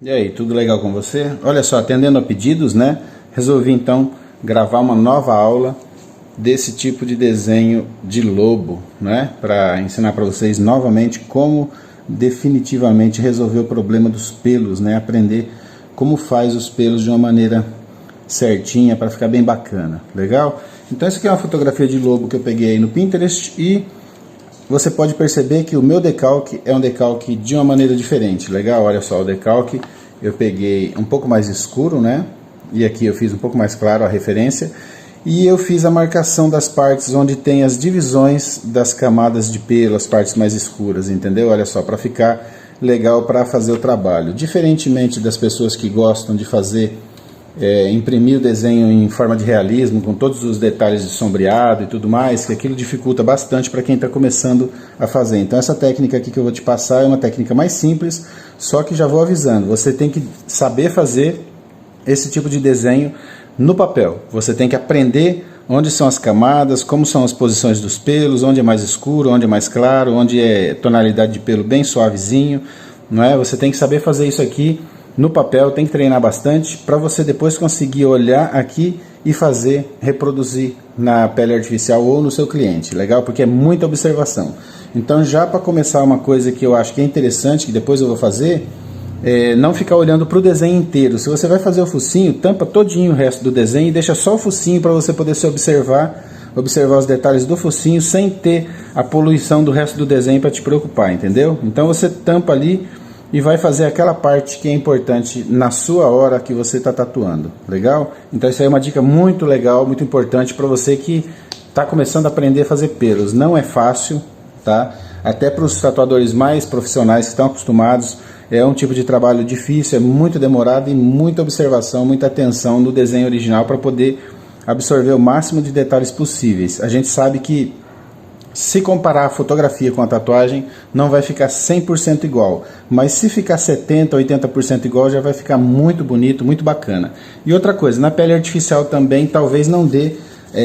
E aí, tudo legal com você? Olha só, atendendo a pedidos, né? Resolvi então gravar uma nova aula desse tipo de desenho de lobo, né? Para ensinar para vocês novamente como definitivamente resolver o problema dos pelos, né? Aprender como faz os pelos de uma maneira certinha para ficar bem bacana, legal? Então essa aqui é uma fotografia de lobo que eu peguei aí no Pinterest e você pode perceber que o meu decalque é um decalque de uma maneira diferente, legal? Olha só, o decalque eu peguei um pouco mais escuro, né? E aqui eu fiz um pouco mais claro a referência. E eu fiz a marcação das partes onde tem as divisões das camadas de pelo, as partes mais escuras, entendeu? Olha só, para ficar legal para fazer o trabalho. Diferentemente das pessoas que gostam de fazer, imprimir o desenho em forma de realismo, com todos os detalhes de sombreado e tudo mais, que aquilo dificulta bastante para quem está começando a fazer. Então essa técnica aqui que eu vou te passar é uma técnica mais simples, só que já vou avisando, você tem que saber fazer esse tipo de desenho no papel. Você tem que aprender onde são as camadas, como são as posições dos pelos, onde é mais escuro, onde é mais claro, onde é tonalidade de pelo bem suavezinho, não é? Você tem que saber fazer isso aqui no papel, tem que treinar bastante para você depois conseguir olhar aqui e fazer, reproduzir na pele artificial ou no seu cliente, legal? Porque é muita observação. Então já para começar uma coisa que eu acho que é interessante, que depois eu vou fazer, não ficar olhando para o desenho inteiro. Se você vai fazer o focinho, tampa todinho o resto do desenho e deixa só o focinho para você poder se observar os detalhes do focinho sem ter a poluição do resto do desenho para te preocupar, entendeu? Então você tampa ali e vai fazer aquela parte que é importante na sua hora que você está tatuando, legal? Então isso aí é uma dica muito legal, muito importante para você que está começando a aprender a fazer pelos. Não é fácil, tá? Até para os tatuadores mais profissionais que estão acostumados, é um tipo de trabalho difícil, é muito demorado e muita observação, muita atenção no desenho original para poder absorver o máximo de detalhes possíveis. A gente sabe que se comparar a fotografia com a tatuagem, não vai ficar 100% igual. Mas se ficar 70%, 80% igual, já vai ficar muito bonito, muito bacana. E outra coisa, na pele artificial também, talvez não dê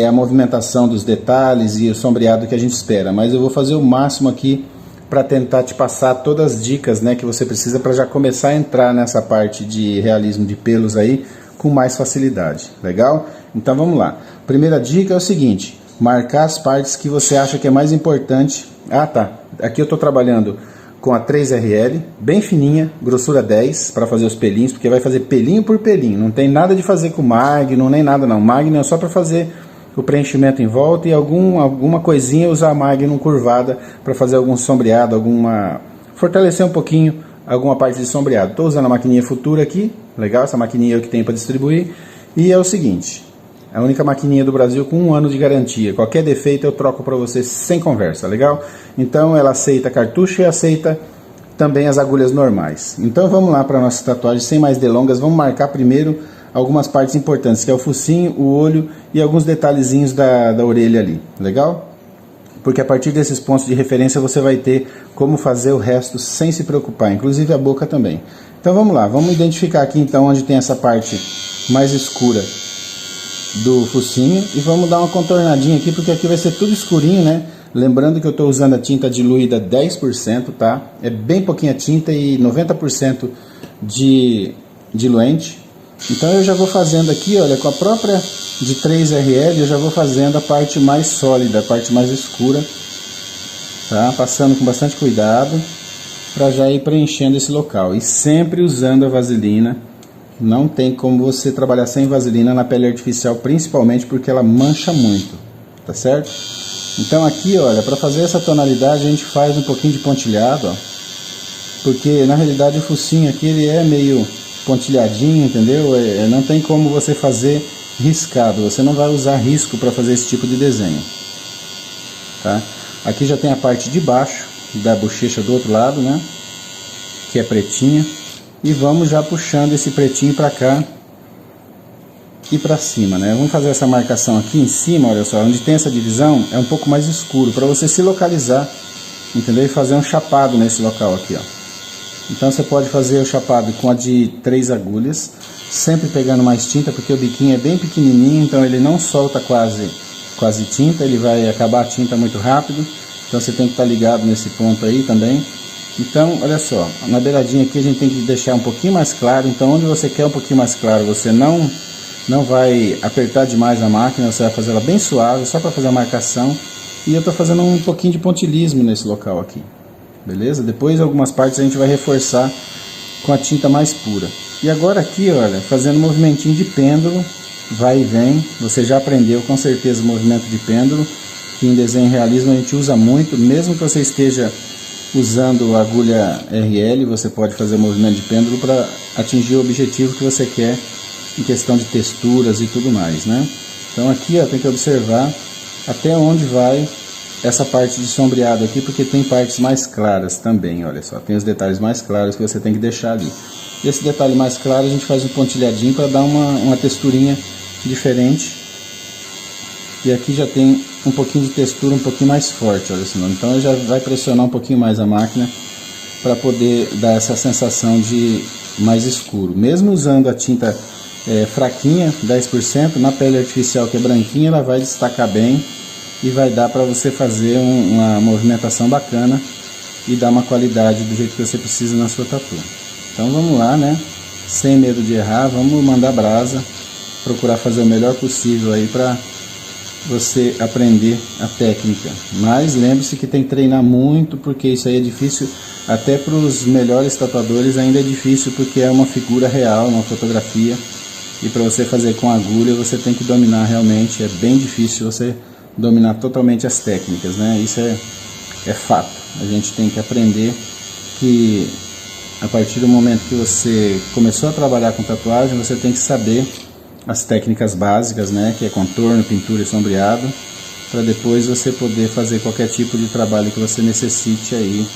a movimentação dos detalhes e o sombreado que a gente espera. Mas eu vou fazer o máximo aqui para tentar te passar todas as dicas, né, que você precisa para já começar a entrar nessa parte de realismo de pelos aí com mais facilidade. Legal? Então vamos lá. Primeira dica é o seguinte: marcar as partes que você acha que é mais importante. Ah, tá. Aqui eu estou trabalhando com a 3RL, bem fininha, grossura 10, para fazer os pelinhos, porque vai fazer pelinho por pelinho. Não tem nada de fazer com Magnum, nem nada não. Magnum é só para fazer o preenchimento em volta e alguma coisinha usar a Magnum curvada para fazer algum sombreado, fortalecer um pouquinho alguma parte de sombreado. Estou usando a maquininha Futura aqui, legal, essa maquininha é o que tem para distribuir. E é o seguinte, a única maquininha do Brasil com 1 ano de garantia. Qualquer defeito eu troco para você sem conversa, legal? Então ela aceita cartucho e aceita também as agulhas normais. Então vamos lá para a nossa tatuagem, sem mais delongas. Vamos marcar primeiro algumas partes importantes, que é o focinho, o olho e alguns detalhezinhos da orelha ali, legal? Porque a partir desses pontos de referência você vai ter como fazer o resto sem se preocupar, inclusive a boca também. Então vamos lá, vamos identificar aqui então onde tem essa parte mais escura do focinho e vamos dar uma contornadinha aqui, porque aqui vai ser tudo escurinho, né? Lembrando que eu estou usando a tinta diluída 10%, tá? É bem pouquinha tinta e 90% de diluente. Então eu já vou fazendo aqui, olha, com a própria de 3RL, eu já vou fazendo a parte mais sólida, a parte mais escura, tá? Passando com bastante cuidado, para já ir preenchendo esse local. E sempre usando a vaselina. Não tem como você trabalhar sem vaselina na pele artificial, principalmente porque ela mancha muito, tá certo? Então aqui, olha, para fazer essa tonalidade a gente faz um pouquinho de pontilhado, ó, porque na realidade o focinho aqui ele é meio pontilhadinho, entendeu? Não tem como você fazer riscado, você não vai usar risco para fazer esse tipo de desenho, tá? Aqui já tem a parte de baixo da bochecha do outro lado, né, que é pretinha. E vamos já puxando esse pretinho para cá e para cima, né? Vamos fazer essa marcação aqui em cima, olha só, onde tem essa divisão é um pouco mais escuro, para você se localizar, entendeu? E fazer um chapado nesse local aqui, ó. Então você pode fazer o chapado com a de 3 agulhas, sempre pegando mais tinta, porque o biquinho é bem pequenininho, então ele não solta quase tinta, ele vai acabar a tinta muito rápido. Então você tem que estar ligado nesse ponto aí também. Então, olha só, na beiradinha aqui a gente tem que deixar um pouquinho mais claro. Então, onde você quer um pouquinho mais claro, você não vai apertar demais a máquina, você vai fazer ela bem suave, só para fazer a marcação. E eu estou fazendo um pouquinho de pontilhismo nesse local aqui, beleza? Depois algumas partes a gente vai reforçar com a tinta mais pura. E agora aqui, olha, fazendo um movimentinho de pêndulo, vai e vem. Você já aprendeu com certeza o movimento de pêndulo, que em desenho realismo a gente usa muito. Mesmo que você esteja usando a agulha RL, você pode fazer o movimento de pêndulo para atingir o objetivo que você quer em questão de texturas e tudo mais, né? Então aqui, ó, tem que observar até onde vai essa parte de sombreado aqui, porque tem partes mais claras também, olha só, tem os detalhes mais claros que você tem que deixar ali. Esse detalhe mais claro a gente faz um pontilhadinho para dar uma texturinha diferente. E aqui já tem um pouquinho de textura um pouquinho mais forte, olha só. Então já vai pressionar um pouquinho mais a máquina para poder dar essa sensação de mais escuro. Mesmo usando a tinta fraquinha, 10%, na pele artificial que é branquinha, ela vai destacar bem e vai dar para você fazer uma movimentação bacana e dar uma qualidade do jeito que você precisa na sua tatu. Então vamos lá, né? Sem medo de errar, vamos mandar brasa, procurar fazer o melhor possível aí para você aprender a técnica. Mas lembre-se que tem que treinar muito, porque isso aí é difícil, até para os melhores tatuadores ainda é difícil, porque é uma figura real, uma fotografia, e para você fazer com agulha você tem que dominar realmente, é bem difícil você dominar totalmente as técnicas, né? Isso é fato. A gente tem que aprender que a partir do momento que você começou a trabalhar com tatuagem, você tem que saber as técnicas básicas, né? Que é contorno, pintura e sombreado, para depois você poder fazer qualquer tipo de trabalho que você necessite aí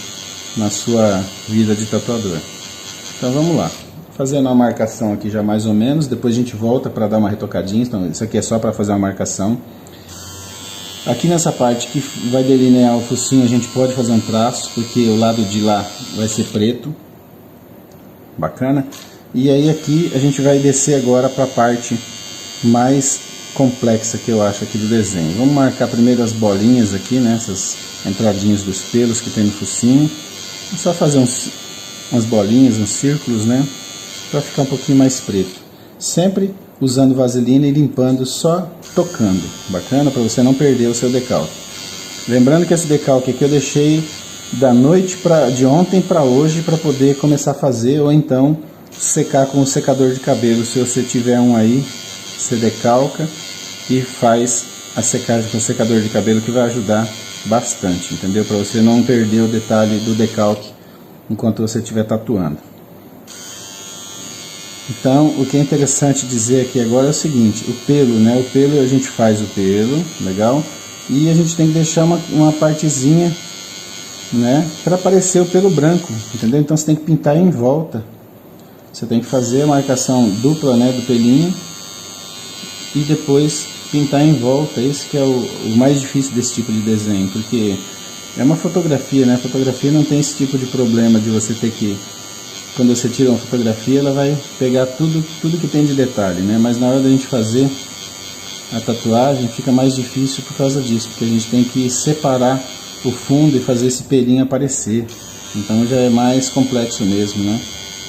na sua vida de tatuador. Então vamos lá. Fazendo uma marcação aqui já mais ou menos, depois a gente volta para dar uma retocadinha. Então isso aqui é só para fazer uma marcação. Aqui nessa parte que vai delinear o focinho a gente pode fazer um traço, porque o lado de lá vai ser preto. Bacana. E aí aqui a gente vai descer agora para a parte mais complexa que eu acho aqui do desenho. Vamos marcar primeiro as bolinhas aqui, né? Essas entradinhas dos pelos que tem no focinho. É só fazer umas bolinhas, uns círculos, né? Para ficar um pouquinho mais preto. Sempre usando vaselina e limpando, só tocando. Bacana, para você não perder o seu decalque. Lembrando que esse decalque aqui eu deixei da noite de ontem para hoje para poder começar a fazer, ou então secar com o secador de cabelo. Se você tiver um aí, você decalca e faz a secagem com o secador de cabelo, que vai ajudar bastante, entendeu? Para você não perder o detalhe do decalque enquanto você estiver tatuando. Então, o que é interessante dizer aqui agora é o seguinte: o pelo, né? O pelo, a gente faz o pelo, legal? E a gente tem que deixar uma partezinha, né? Para aparecer o pelo branco, entendeu? Então você tem que pintar em volta. Você tem que fazer a marcação dupla, né? Do pelinho e depois pintar em volta. Esse que é o mais difícil desse tipo de desenho, porque é uma fotografia, né? A fotografia não tem esse tipo de problema de você ter que... Quando você tira uma fotografia, ela vai pegar tudo que tem de detalhe, né? Mas na hora da gente fazer a tatuagem fica mais difícil por causa disso, porque a gente tem que separar o fundo e fazer esse pelinho aparecer. Então já é mais complexo mesmo, né?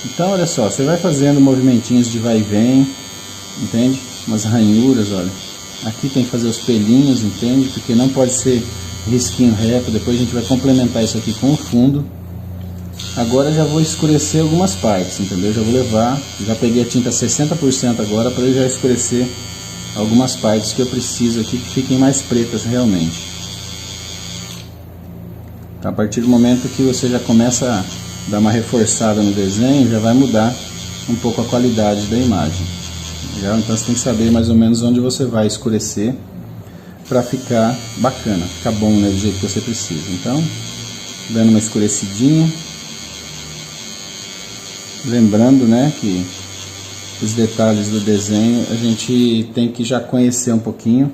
Então olha só, você vai fazendo movimentinhos de vai e vem, entende? Umas ranhuras, olha. Aqui tem que fazer os pelinhos, entende? Porque não pode ser risquinho reto. Depois a gente vai complementar isso aqui com o fundo. Agora já vou escurecer algumas partes, entendeu? Já vou levar, já peguei a tinta 60% agora para eu já escurecer algumas partes que eu preciso aqui que fiquem mais pretas realmente. A partir do momento que você já começa a dar uma reforçada no desenho, já vai mudar um pouco a qualidade da imagem. Legal? Então você tem que saber mais ou menos onde você vai escurecer para ficar bacana, ficar bom, né, do jeito que você precisa. Então, dando uma escurecidinha. Lembrando, né, que os detalhes do desenho a gente tem que já conhecer um pouquinho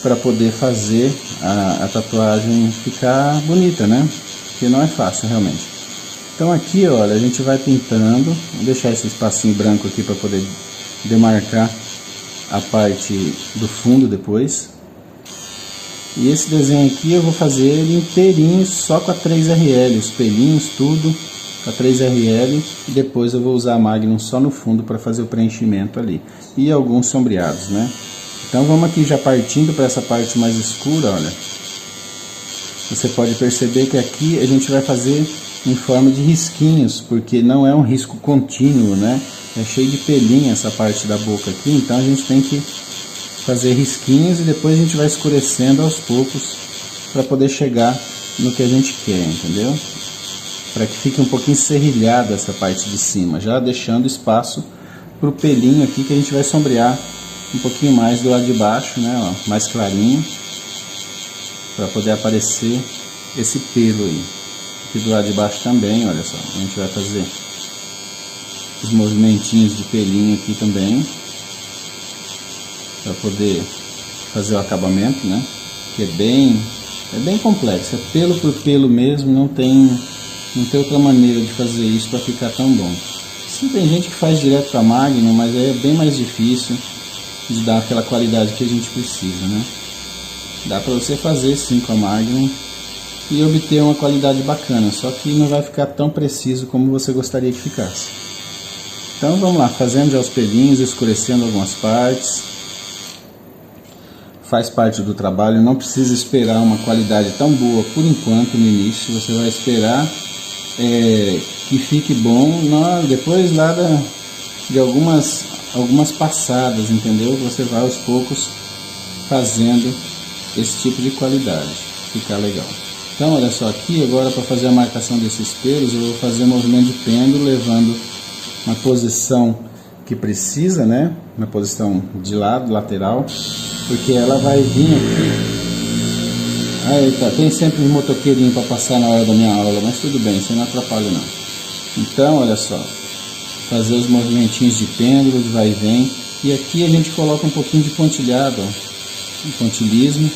para poder fazer a tatuagem ficar bonita, né? Porque não é fácil realmente. Então aqui, olha, a gente vai pintando. Vou deixar esse espacinho branco aqui para poder demarcar a parte do fundo depois. E esse desenho aqui eu vou fazer ele inteirinho só com a 3RL, os pelinhos, tudo com a 3RL. E depois eu vou usar a Magnum só no fundo para fazer o preenchimento ali. E alguns sombreados, né? Então vamos aqui já partindo para essa parte mais escura, olha. Você pode perceber que aqui a gente vai fazer em forma de risquinhos, porque não é um risco contínuo, né? É cheio de pelinho essa parte da boca aqui, então a gente tem que fazer risquinhos e depois a gente vai escurecendo aos poucos para poder chegar no que a gente quer, entendeu? Para que fique um pouquinho serrilhada essa parte de cima, já deixando espaço para o pelinho aqui que a gente vai sombrear um pouquinho mais do lado de baixo, né? Ó, mais clarinho, para poder aparecer esse pelo aí. Aqui do lado de baixo também, olha só, a gente vai fazer os movimentinhos de pelinho aqui também, para poder fazer o acabamento, né? Que é bem complexo, é pelo por pelo mesmo, não tem outra maneira de fazer isso para ficar tão bom. Sim, tem gente que faz direto com a Magnum, mas é bem mais difícil de dar aquela qualidade que a gente precisa, né? Dá para você fazer sim com a Magnum e obter uma qualidade bacana, só que não vai ficar tão preciso como você gostaria que ficasse. Então vamos lá, fazendo já os pelinhos, escurecendo algumas partes. Faz parte do trabalho, não precisa esperar uma qualidade tão boa por enquanto no início, você vai esperar que fique bom depois lá de algumas passadas, entendeu? Você vai aos poucos fazendo esse tipo de qualidade, ficar legal. Então olha só, aqui agora para fazer a marcação desses pelos eu vou fazer um movimento de pêndulo, levando na posição que precisa, né? Na posição de lado, lateral, porque ela vai vir aqui. Aí tá, tem sempre um motoqueirinho para passar na hora da minha aula, mas tudo bem, isso não atrapalha não. Então olha só, fazer os movimentinhos de pêndulo, de vai e vem, e aqui a gente coloca um pouquinho de pontilhado, ó, um pontilismo,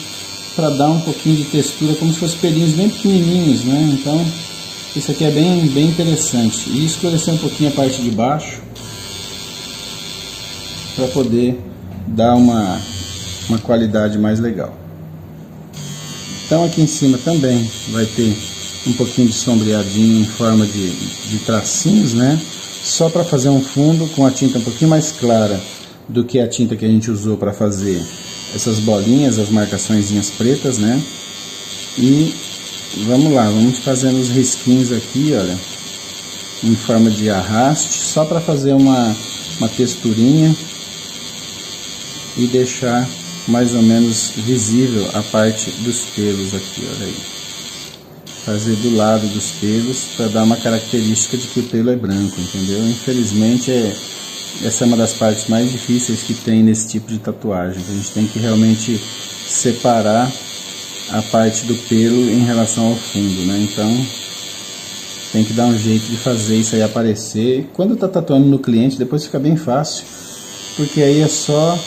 para dar um pouquinho de textura, como se fossem pelinhos bem pequenininhos, né? Então isso aqui é bem interessante. E escurecer um pouquinho a parte de baixo para poder dar uma qualidade mais legal. Então aqui em cima também vai ter um pouquinho de sombreadinho em forma de tracinhos, né? Só para fazer um fundo com a tinta um pouquinho mais clara do que a tinta que a gente usou para fazer essas bolinhas, as marcaçõezinhas pretas, né? E vamos lá, vamos fazendo os risquinhos aqui, olha, em forma de arraste, só para fazer uma texturinha e deixar mais ou menos visível a parte dos pelos aqui, olha aí. Fazer do lado dos pelos para dar uma característica de que o pelo é branco, entendeu? Infelizmente essa é uma das partes mais difíceis que tem nesse tipo de tatuagem. A gente tem que realmente separar a parte do pelo em relação ao fundo, né? Então tem que dar um jeito de fazer isso aí aparecer. Quando tá tatuando no cliente, depois fica bem fácil, porque aí é só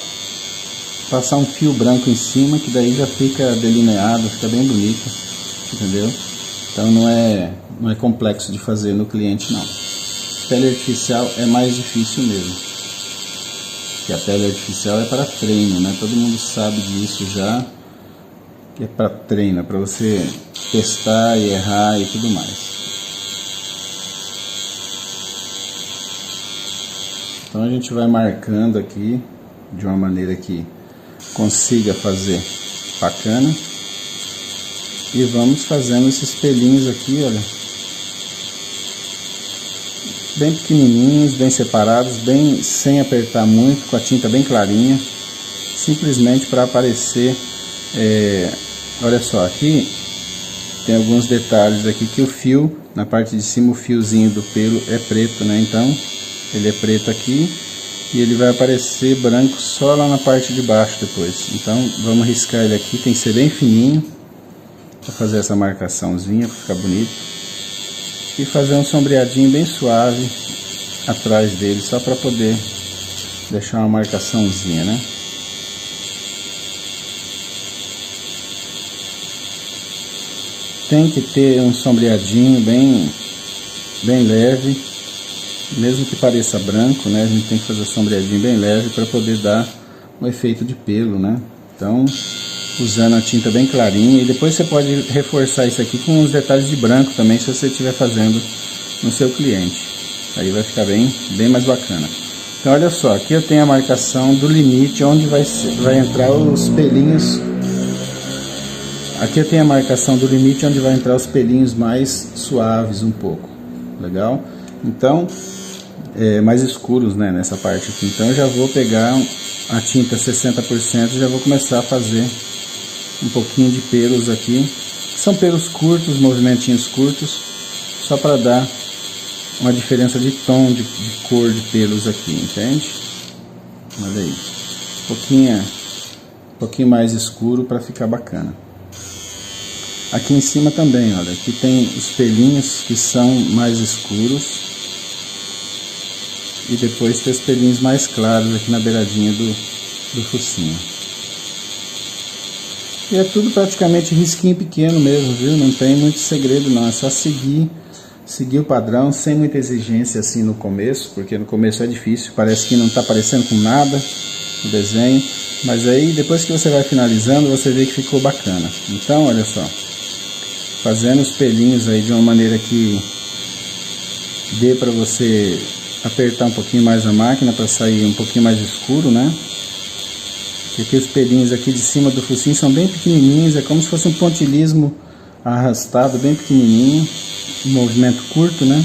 passar um fio branco em cima, que daí já fica delineado, fica bem bonito, entendeu? Então não é complexo de fazer no cliente não. Pele artificial é mais difícil mesmo, que a pele artificial é para treino, né? Todo mundo sabe disso já, que é para treino, é para você testar e errar e tudo mais. Então a gente vai marcando aqui de uma maneira que consiga fazer bacana, e vamos fazendo esses pelinhos aqui, olha, bem pequenininhos, bem separados, bem sem apertar muito, com a tinta bem clarinha, simplesmente para aparecer. Olha só, aqui tem alguns detalhes aqui, que o fio, na parte de cima, o fiozinho do pelo é preto, né? Então ele é preto aqui e ele vai aparecer branco só lá na parte de baixo depois. Então vamos riscar ele aqui, tem que ser bem fininho para fazer essa marcaçãozinha, para ficar bonito, e fazer um sombreadinho bem suave atrás dele, só para poder deixar uma marcaçãozinha, né? Tem que ter um sombreadinho bem leve, mesmo que pareça branco, né? A gente tem que fazer sombreadinho bem leve para poder dar um efeito de pelo, né? Então usando a tinta bem clarinha, e depois você pode reforçar isso aqui com uns detalhes de branco também, se você estiver fazendo no seu cliente. Aí vai ficar bem mais bacana. Então olha só, aqui eu tenho a marcação do limite onde vai entrar os pelinhos. Aqui eu tenho a marcação do limite onde vai entrar os pelinhos mais suaves um pouco. Legal? Então, mais escuros, né, nessa parte aqui. Então eu já vou pegar a tinta 60% e já vou começar a fazer um pouquinho de pelos aqui. São pelos curtos, movimentinhos curtos, só para dar uma diferença de tom, de cor de pelos aqui, entende? Olha aí, um pouquinho mais escuro para ficar bacana. Aqui em cima também, olha, aqui tem os pelinhos que são mais escuros e depois tem os pelinhos mais claros aqui na beiradinha do focinho. E é tudo praticamente risquinho pequeno mesmo, viu? Não tem muito segredo não, é só seguir o padrão, sem muita exigência assim no começo, porque no começo é difícil, parece que não está aparecendo com nada o desenho, mas aí depois que você vai finalizando, você vê que ficou bacana. Então, olha só, fazendo os pelinhos aí de uma maneira que dê para você apertar um pouquinho mais a máquina para sair um pouquinho mais escuro, né? Porque os pelinhos aqui de cima do focinho são bem pequenininhos, é como se fosse um pontilhismo arrastado, bem pequenininho, um movimento curto, né?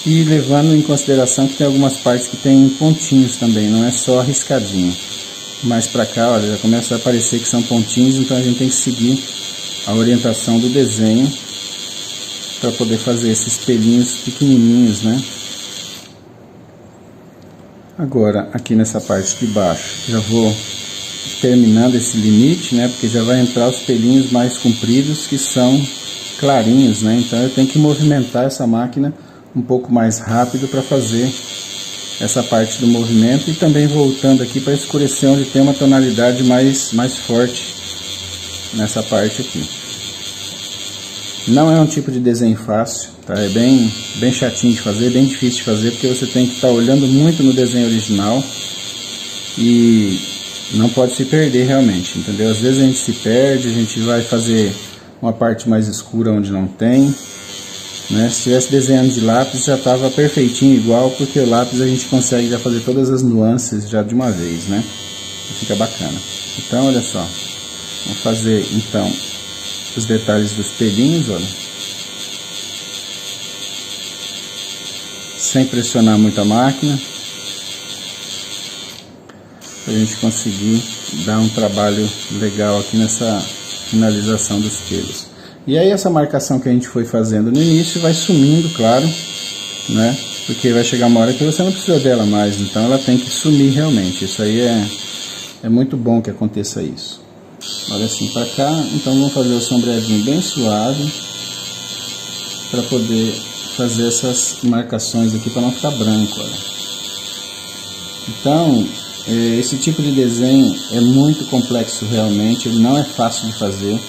E levando em consideração que tem algumas partes que tem pontinhos também, não é só riscadinho. Mais pra cá, olha, já começa a aparecer que são pontinhos, então a gente tem que seguir a orientação do desenho para poder fazer esses pelinhos pequenininhos, né? Agora, aqui nessa parte de baixo, já vou terminando esse limite, né? Porque já vai entrar os pelinhos mais compridos, que são clarinhos, né? Então eu tenho que movimentar essa máquina um pouco mais rápido para fazer essa parte do movimento, e também voltando aqui para escurecer onde tem uma tonalidade mais forte nessa parte aqui. Não é um tipo de desenho fácil, tá? É bem chatinho de fazer, bem difícil de fazer, porque você tem que estar olhando muito no desenho original e não pode se perder realmente, entendeu? Às vezes a gente se perde, a gente vai fazer uma parte mais escura onde não tem, né? Se estivesse desenhando de lápis já estava perfeitinho igual, porque o lápis a gente consegue já fazer todas as nuances já de uma vez, né? Fica bacana. Então olha só, vamos fazer então os detalhes dos pelinhos, olha, sem pressionar muito a máquina, para a gente conseguir dar um trabalho legal aqui nessa finalização dos pelos. E aí essa marcação que a gente foi fazendo no início vai sumindo, claro, né? Porque vai chegar uma hora que você não precisa dela mais, então ela tem que sumir realmente. Isso aí é muito bom que aconteça isso. Olha assim para cá, então vamos fazer o sombreadinho bem suave para poder fazer essas marcações aqui para não ficar branco, olha. Então, esse tipo de desenho é muito complexo realmente, ele não é fácil de fazer.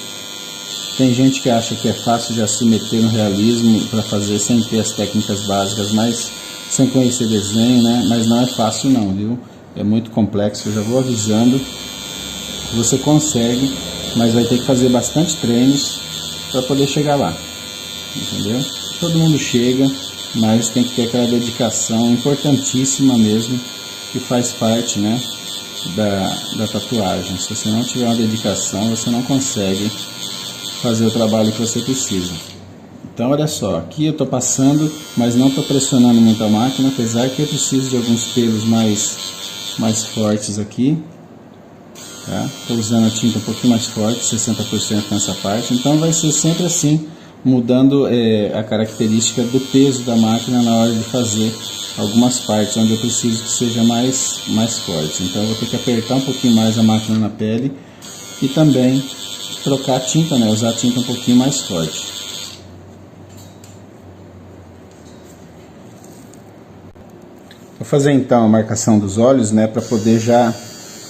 Tem gente que acha que é fácil já se meter no realismo para fazer sem ter as técnicas básicas, mas sem conhecer desenho, né? Mas não é fácil não, viu? É muito complexo, eu já vou avisando. Você consegue, mas vai ter que fazer bastante treinos para poder chegar lá, entendeu? Todo mundo chega, mas tem que ter aquela dedicação importantíssima mesmo, que faz parte, né, da tatuagem. Se você não tiver uma dedicação, você não consegue fazer o trabalho que você precisa. Então olha só, aqui eu estou passando, mas não estou pressionando muito a máquina, apesar que eu preciso de alguns pelos mais fortes aqui. Estou usando a tinta um pouquinho mais forte, 60% nessa parte, então vai ser sempre assim, mudando a característica do peso da máquina na hora de fazer algumas partes onde eu preciso que seja mais forte. Então eu vou ter que apertar um pouquinho mais a máquina na pele e também trocar a tinta, né? Usar a tinta um pouquinho mais forte. Vou fazer então a marcação dos olhos, né, para poder já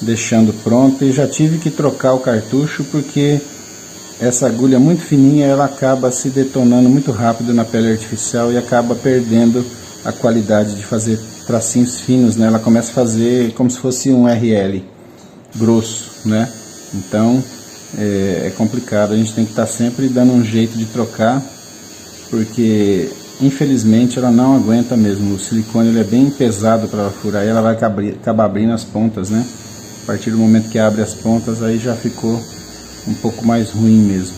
deixando pronto, e já tive que trocar o cartucho porque essa agulha muito fininha, ela acaba se detonando muito rápido na pele artificial e acaba perdendo a qualidade de fazer tracinhos finos, né? Ela começa a fazer como se fosse um RL grosso, né? Então é complicado, a gente tem que estar sempre dando um jeito de trocar, porque infelizmente ela não aguenta mesmo. O silicone ele é bem pesado para ela furar e ela vai acabar abrindo as pontas, né? A partir do momento que abre as pontas, aí já ficou um pouco mais ruim mesmo.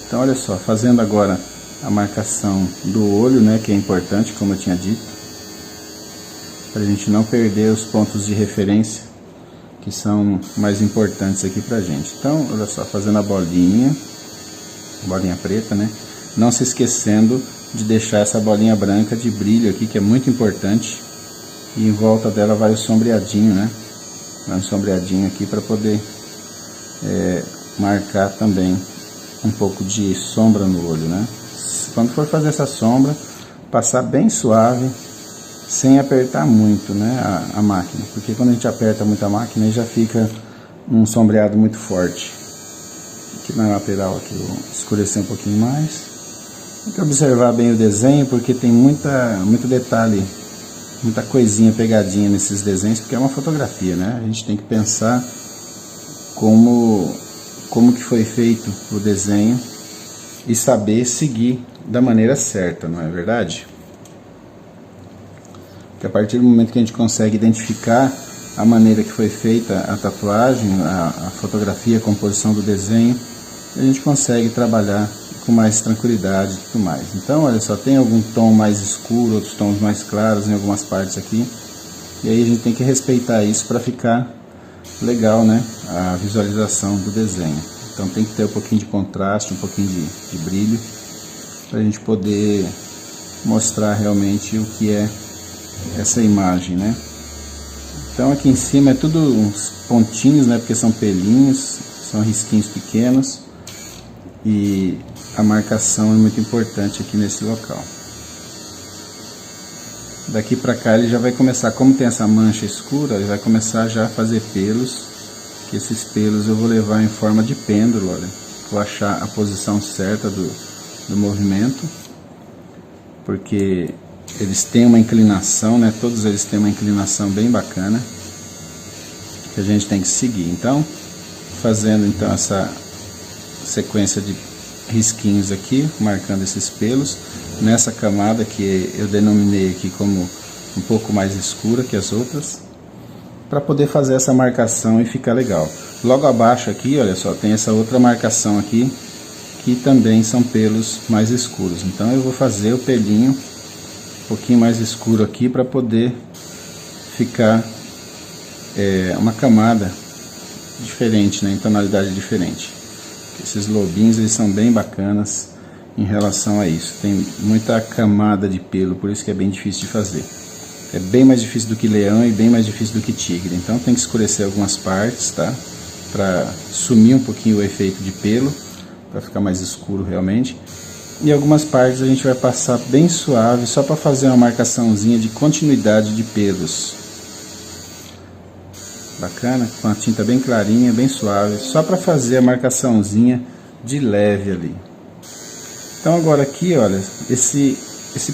Então olha só, fazendo agora a marcação do olho, né, que é importante, como eu tinha dito, para a gente não perder os pontos de referência que são mais importantes aqui pra gente. Então olha só, fazendo a bolinha preta, né, não se esquecendo de deixar essa bolinha branca de brilho aqui, que é muito importante, e em volta dela vai o sombreadinho, né, vai um sombreadinho aqui para poder marcar também um pouco de sombra no olho, né. Quando for fazer essa sombra, passar bem suave, sem apertar muito, né, a máquina, porque quando a gente aperta muito a máquina, aí já fica um sombreado muito forte. Aqui na lateral aqui eu vou escurecer um pouquinho mais. Tem que observar bem o desenho, porque tem muito detalhe, muita coisinha pegadinha nesses desenhos, porque é uma fotografia, né? A gente tem que pensar como que foi feito o desenho e saber seguir da maneira certa, não é verdade? Porque a partir do momento que a gente consegue identificar a maneira que foi feita a tatuagem, a fotografia, a composição do desenho, a gente consegue trabalhar com mais tranquilidade e tudo mais. Então, olha só, tem algum tom mais escuro, outros tons mais claros em algumas partes aqui. E aí a gente tem que respeitar isso para ficar legal, né, a visualização do desenho. Então tem que ter um pouquinho de contraste, um pouquinho de brilho, para a gente poder mostrar realmente o que é essa imagem, né. Então aqui em cima é tudo uns pontinhos, né, porque são pelinhos, são risquinhos pequenos, e a marcação é muito importante aqui nesse local. Daqui para cá ele já vai começar, como tem essa mancha escura, ele vai começar já a fazer pelos, que esses pelos eu vou levar em forma de pêndulo, olha. Vou achar a posição certa do movimento, porque eles têm uma inclinação, né? Todos eles têm uma inclinação bem bacana, que a gente tem que seguir. Então, fazendo então essa sequência de risquinhos aqui, marcando esses pelos, nessa camada que eu denominei aqui como um pouco mais escura que as outras, para poder fazer essa marcação e ficar legal. Logo abaixo aqui, olha só, tem essa outra marcação aqui, que também são pelos mais escuros. Então eu vou fazer o pelinho um pouquinho mais escuro aqui, para poder ficar uma camada diferente, né, em tonalidade diferente. Esses lobinhos, eles são bem bacanas em relação a isso. Tem muita camada de pelo, por isso que é bem difícil de fazer. É bem mais difícil do que leão e bem mais difícil do que tigre. Então tem que escurecer algumas partes, tá? Para sumir um pouquinho o efeito de pelo, para ficar mais escuro realmente. E algumas partes a gente vai passar bem suave, só para fazer uma marcaçãozinha de continuidade de pelos. Bacana, com a tinta bem clarinha, bem suave, só para fazer a marcaçãozinha de leve ali. Então agora aqui, olha, esse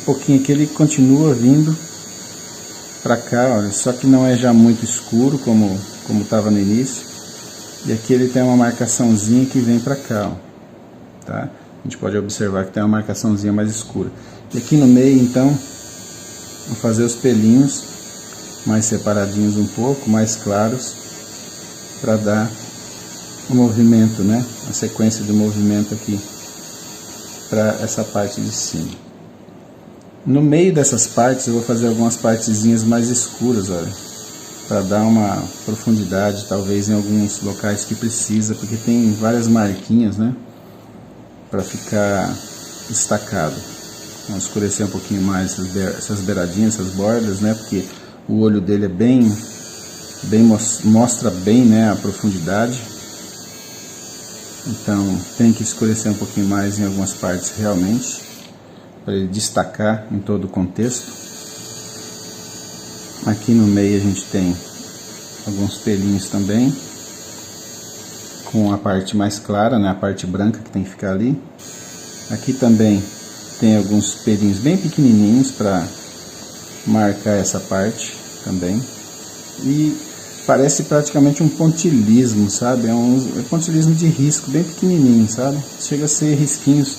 pouquinho aqui ele continua vindo para cá, olha, só que não é já muito escuro como estava no início. E aqui ele tem uma marcaçãozinha que vem para cá, ó, tá? A gente pode observar que tem uma marcaçãozinha mais escura. E aqui no meio, então, vou fazer os pelinhos mais separadinhos um pouco, mais claros, para dar o movimento, né? A sequência de movimento aqui para essa parte de cima. No meio dessas partes eu vou fazer algumas partezinhas mais escuras, olha, para dar uma profundidade, talvez em alguns locais que precisa, porque tem várias marquinhas, né? Para ficar destacado. Vamos escurecer um pouquinho mais essas beiradinhas, essas bordas, né? Porque o olho dele mostra bem, né, a profundidade. Então tem que escurecer um pouquinho mais em algumas partes realmente, para ele destacar em todo o contexto. Aqui no meio a gente tem alguns pelinhos também, com a parte mais clara, né, a parte branca que tem que ficar ali. Aqui também tem alguns pelinhos bem pequenininhos para marcar essa parte também. E parece praticamente um pontilismo, sabe? É um pontilismo de risco bem pequenininho, sabe? Chega a ser risquinhos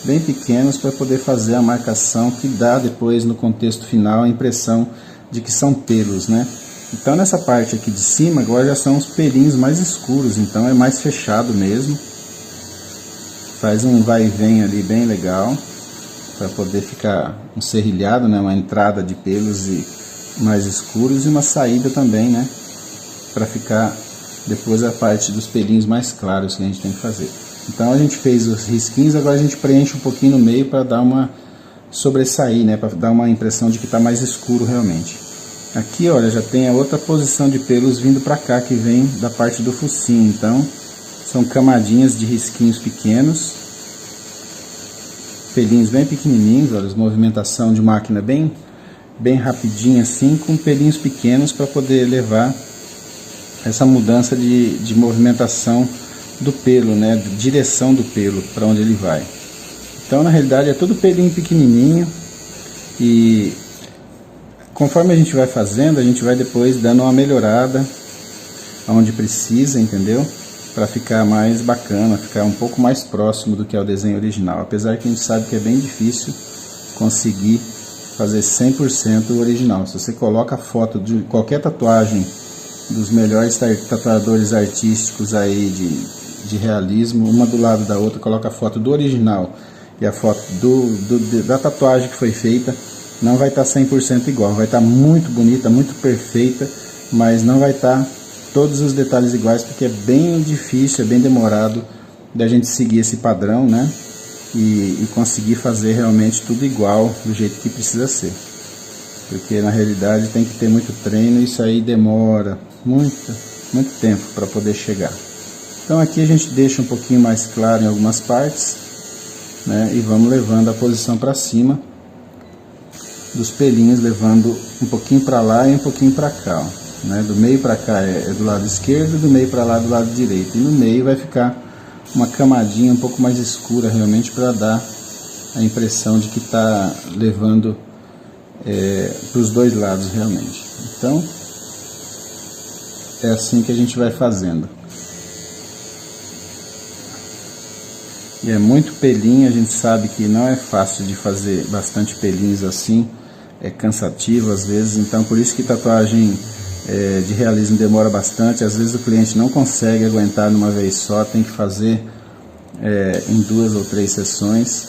bem pequenos para poder fazer a marcação que dá depois no contexto final a impressão de que são pelos, né? Então nessa parte aqui de cima agora já são os pelinhos mais escuros, então é mais fechado mesmo. Faz um vai e vem ali bem legal para poder ficar um serrilhado, né? Uma entrada de pelos mais escuros e uma saída também, né? Para ficar depois a parte dos pelinhos mais claros que a gente tem que fazer. Então a gente fez os risquinhos, agora a gente preenche um pouquinho no meio para dar uma sobressair, né? Para dar uma impressão de que está mais escuro realmente. Aqui, olha, já tem a outra posição de pelos vindo para cá, que vem da parte do focinho. Então são camadinhas de risquinhos pequenos, pelinhos bem pequenininhos, olha, movimentação de máquina bem rapidinha assim, com pelinhos pequenos para poder levar essa mudança de movimentação do pelo, né, de direção do pelo para onde ele vai. Então na realidade é tudo pelinho pequenininho e conforme a gente vai fazendo, a gente vai depois dando uma melhorada onde precisa, entendeu? Para ficar mais bacana, ficar um pouco mais próximo do que é o desenho original, apesar que a gente sabe que é bem difícil conseguir fazer 100% o original. Se você coloca a foto de qualquer tatuagem dos melhores tatuadores artísticos aí de realismo, uma do lado da outra, coloca a foto do original e a foto da tatuagem que foi feita, não vai estar 100% igual, vai estar muito bonita, muito perfeita, mas não vai estar todos os detalhes iguais, porque é bem difícil, é bem demorado da gente seguir esse padrão, né? E conseguir fazer realmente tudo igual do jeito que precisa ser, porque na realidade tem que ter muito treino e isso aí demora muito tempo para poder chegar. Então aqui a gente deixa um pouquinho mais claro em algumas partes, né? E vamos levando a posição para cima dos pelinhos, levando um pouquinho para lá e um pouquinho para cá, ó, né? Do meio para cá é do lado esquerdo, do meio para lá do lado direito, e no meio vai ficar uma camadinha um pouco mais escura realmente para dar a impressão de que está levando para os dois lados realmente. Então é assim que a gente vai fazendo. E é muito pelinho, a gente sabe que não é fácil de fazer bastante pelinhos assim, é cansativo às vezes, então por isso que tatuagem de realismo demora bastante. Às vezes o cliente não consegue aguentar numa vez só, tem que fazer em 2 ou 3 sessões,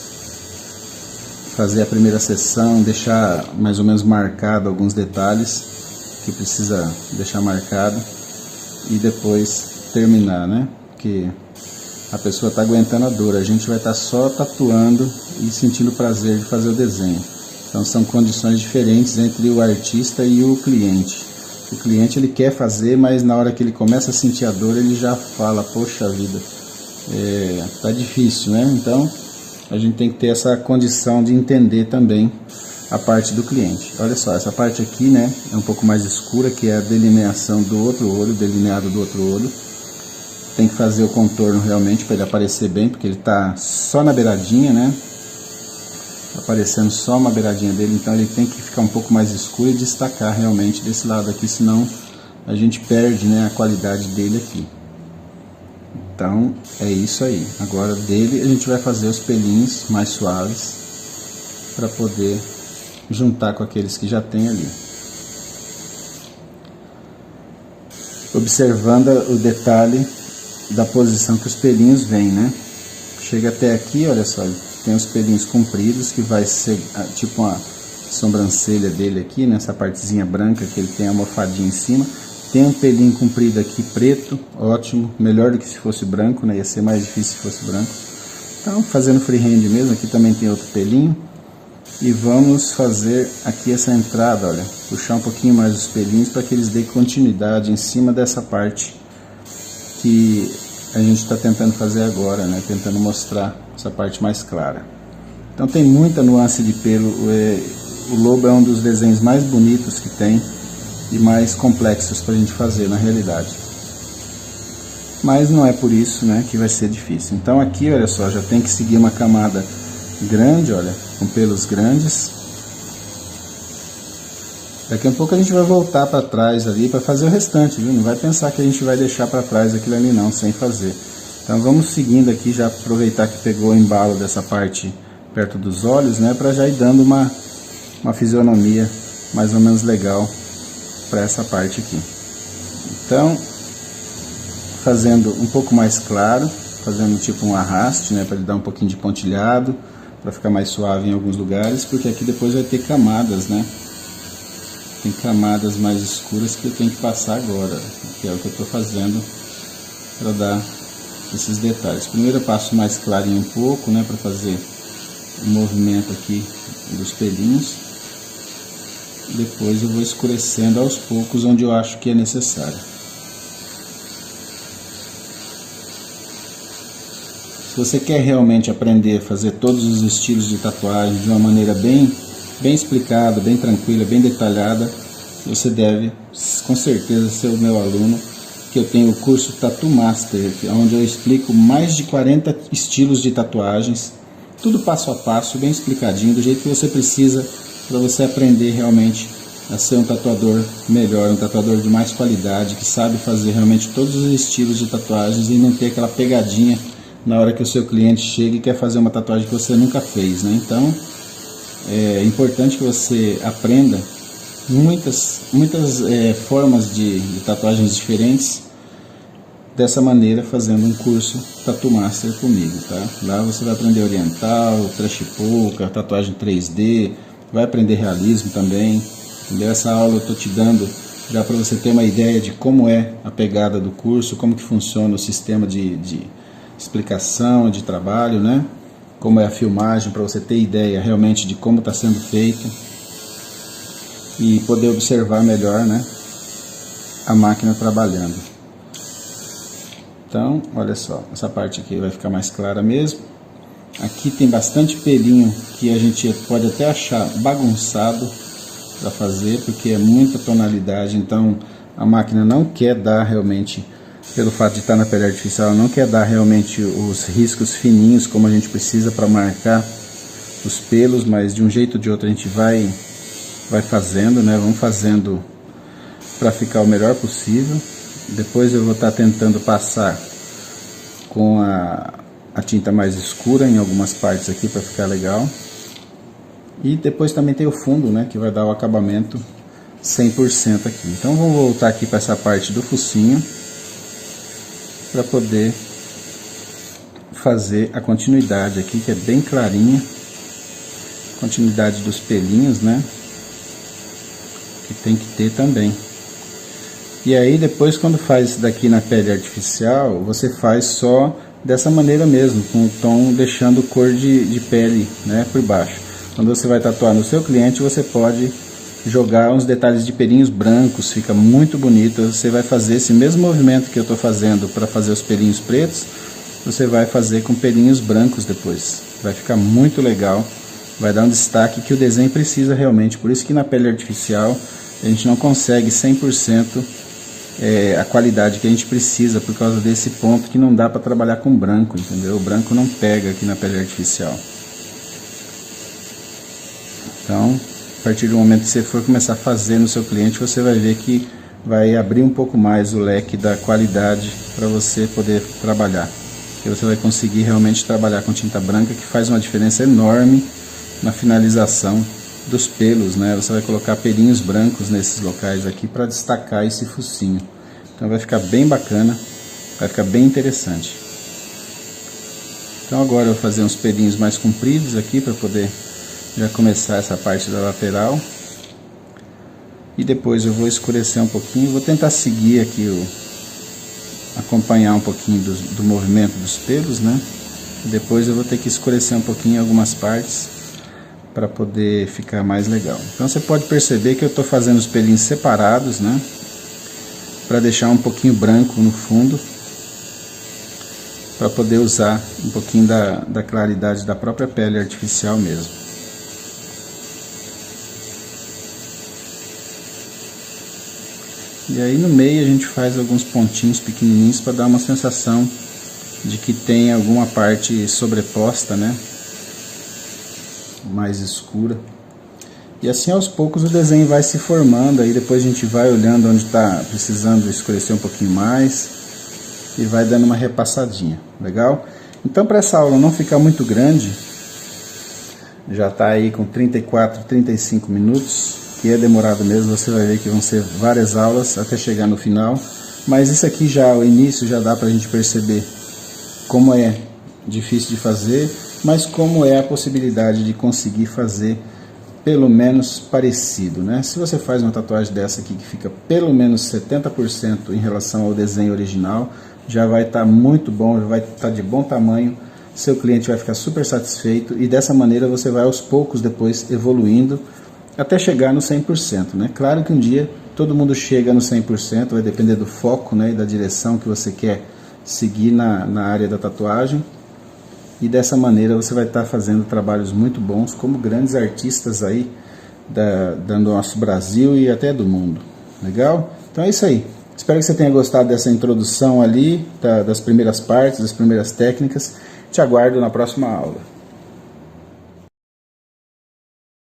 fazer a primeira sessão, deixar mais ou menos marcado alguns detalhes que precisa deixar marcado e depois terminar, né? Porque a pessoa está aguentando a dor, a gente vai estar só tatuando e sentindo o prazer de fazer o desenho. Então são condições diferentes entre o artista e o cliente. O cliente ele quer fazer, mas na hora que ele começa a sentir a dor ele já fala, poxa vida, tá difícil, né? Então a gente tem que ter essa condição de entender também a parte do cliente. Olha só, essa parte aqui, né, é um pouco mais escura, que é a delineação do outro olho, delineado do outro olho. Tem que fazer o contorno realmente para ele aparecer bem, porque ele tá só na beiradinha, né? Aparecendo só uma beiradinha dele, então ele tem que ficar um pouco mais escuro e destacar realmente desse lado aqui, senão a gente perde, né, a qualidade dele aqui. Então é isso aí. Agora dele a gente vai fazer os pelinhos mais suaves para poder juntar com aqueles que já tem ali. Observando o detalhe da posição que os pelinhos vêm, né? Chega até aqui, olha só, tem os pelinhos compridos, que vai ser tipo uma sobrancelha dele aqui, nessa partezinha branca que ele tem a almofadinha em cima. Tem um pelinho comprido aqui preto, ótimo, melhor do que se fosse branco, né? Ia ser mais difícil se fosse branco. Então, fazendo freehand mesmo, aqui também tem outro pelinho. E vamos fazer aqui essa entrada, olha, puxar um pouquinho mais os pelinhos para que eles dêem continuidade em cima dessa parte que a gente está tentando fazer agora, né? Tentando mostrar essa parte mais clara. Então tem muita nuance de pelo. O lobo é um dos desenhos mais bonitos que tem e mais complexos para a gente fazer na realidade. Mas não é por isso, né, que vai ser difícil. Então aqui, olha só, já tem que seguir uma camada grande, olha, com pelos grandes. Daqui a pouco a gente vai voltar para trás ali para fazer o restante, viu? Não vai pensar que a gente vai deixar para trás aquilo ali não, sem fazer. Então vamos seguindo aqui, já aproveitar que pegou o embalo dessa parte perto dos olhos, né? Para já ir dando uma fisionomia mais ou menos legal para essa parte aqui. Então, fazendo um pouco mais claro, fazendo tipo um arraste, né? Para ele dar um pouquinho de pontilhado, para ficar mais suave em alguns lugares, porque aqui depois vai ter camadas, né? Tem camadas mais escuras que eu tenho que passar agora, que é o que eu estou fazendo para dar esses detalhes. Primeiro eu passo mais clarinho um pouco, né, para fazer o movimento aqui dos pelinhos. Depois eu vou escurecendo aos poucos onde eu acho que é necessário. Se você quer realmente aprender a fazer todos os estilos de tatuagem de uma maneira bem explicada, bem tranquila, bem detalhada, você deve com certeza ser o meu aluno, que eu tenho o curso Tattoo Master, onde eu explico mais de 40 estilos de tatuagens, tudo passo a passo, bem explicadinho, do jeito que você precisa para você aprender realmente a ser um tatuador melhor, um tatuador de mais qualidade, que sabe fazer realmente todos os estilos de tatuagens e não ter aquela pegadinha na hora que o seu cliente chega e quer fazer uma tatuagem que você nunca fez, né? Então, é importante que você aprenda muitas formas de tatuagens diferentes dessa maneira, fazendo um curso Tattoo Master comigo, tá? Lá você vai aprender oriental, trash polka, tatuagem 3D, vai aprender realismo também, entendeu? Essa aula eu estou te dando já para você ter uma ideia de como é a pegada do curso, como que funciona o sistema de explicação, de trabalho, né? Como é a filmagem, para você ter ideia realmente de como está sendo feito e poder observar melhor, né, a máquina trabalhando. Então, olha só, essa parte aqui vai ficar mais clara mesmo. Aqui tem bastante pelinho que a gente pode até achar bagunçado para fazer, porque é muita tonalidade, então a máquina não quer dar realmente, pelo fato de estar na pele artificial, não quer dar realmente os riscos fininhos como a gente precisa para marcar os pelos, mas de um jeito ou de outro a gente vai fazendo, né? Vamos fazendo para ficar o melhor possível. Depois eu vou estar tentando passar com a tinta mais escura em algumas partes aqui para ficar legal. E depois também tem o fundo, né, que vai dar o acabamento 100% aqui. Então vamos voltar aqui para essa parte do focinho para poder fazer a continuidade aqui, que é bem clarinha. Continuidade dos pelinhos, né, que tem que ter também. E aí depois, quando faz isso daqui na pele artificial, você faz só dessa maneira mesmo, com o tom deixando cor de pele, né, por baixo. Quando você vai tatuar no seu cliente, você pode jogar uns detalhes de pelinhos brancos, fica muito bonito. Você vai fazer esse mesmo movimento que eu estou fazendo para fazer os pelinhos pretos, você vai fazer com pelinhos brancos depois. Vai ficar muito legal, vai dar um destaque que o desenho precisa realmente. Por isso que na pele artificial a gente não consegue 100% a qualidade que a gente precisa, por causa desse ponto que não dá para trabalhar com branco, entendeu? O branco não pega aqui na pele artificial. Então, a partir do momento que você for começar a fazer no seu cliente, você vai ver que vai abrir um pouco mais o leque da qualidade para você poder trabalhar. E você vai conseguir realmente trabalhar com tinta branca, que faz uma diferença enorme na finalização dos pelos, né? Você vai colocar pelinhos brancos nesses locais aqui para destacar esse focinho. Então vai ficar bem bacana, vai ficar bem interessante. Então agora eu vou fazer uns pelinhos mais compridos aqui para poder já começar essa parte da lateral. E depois eu vou escurecer um pouquinho, vou tentar seguir aqui, acompanhar um pouquinho do movimento dos pelos, né? E depois eu vou ter que escurecer um pouquinho algumas partes para poder ficar mais legal. Então você pode perceber que eu estou fazendo os pelinhos separados, né? Para deixar um pouquinho branco no fundo, para poder usar um pouquinho da claridade da própria pele artificial mesmo. E aí no meio a gente faz alguns pontinhos pequenininhos para dar uma sensação de que tem alguma parte sobreposta, né, mais escura. E assim aos poucos o desenho vai se formando, aí depois a gente vai olhando onde está precisando escurecer um pouquinho mais e vai dando uma repassadinha, legal? Então para essa aula não ficar muito grande, já está aí com 34, 35 minutos, que é demorado mesmo, você vai ver que vão ser várias aulas até chegar no final, mas isso aqui já, o início já dá para a gente perceber como é difícil de fazer, mas como é a possibilidade de conseguir fazer pelo menos parecido, né? Se você faz uma tatuagem dessa aqui que fica pelo menos 70% em relação ao desenho original, já vai estar muito bom, já vai estar de bom tamanho, seu cliente vai ficar super satisfeito e dessa maneira você vai aos poucos depois evoluindo até chegar no 100%, né? Claro que um dia todo mundo chega no 100%, vai depender do foco, né, e da direção que você quer seguir na área da tatuagem. E dessa maneira você vai estar fazendo trabalhos muito bons como grandes artistas aí do nosso Brasil e até do mundo. Legal? Então é isso aí. Espero que você tenha gostado dessa introdução ali, das primeiras partes, das primeiras técnicas. Te aguardo na próxima aula.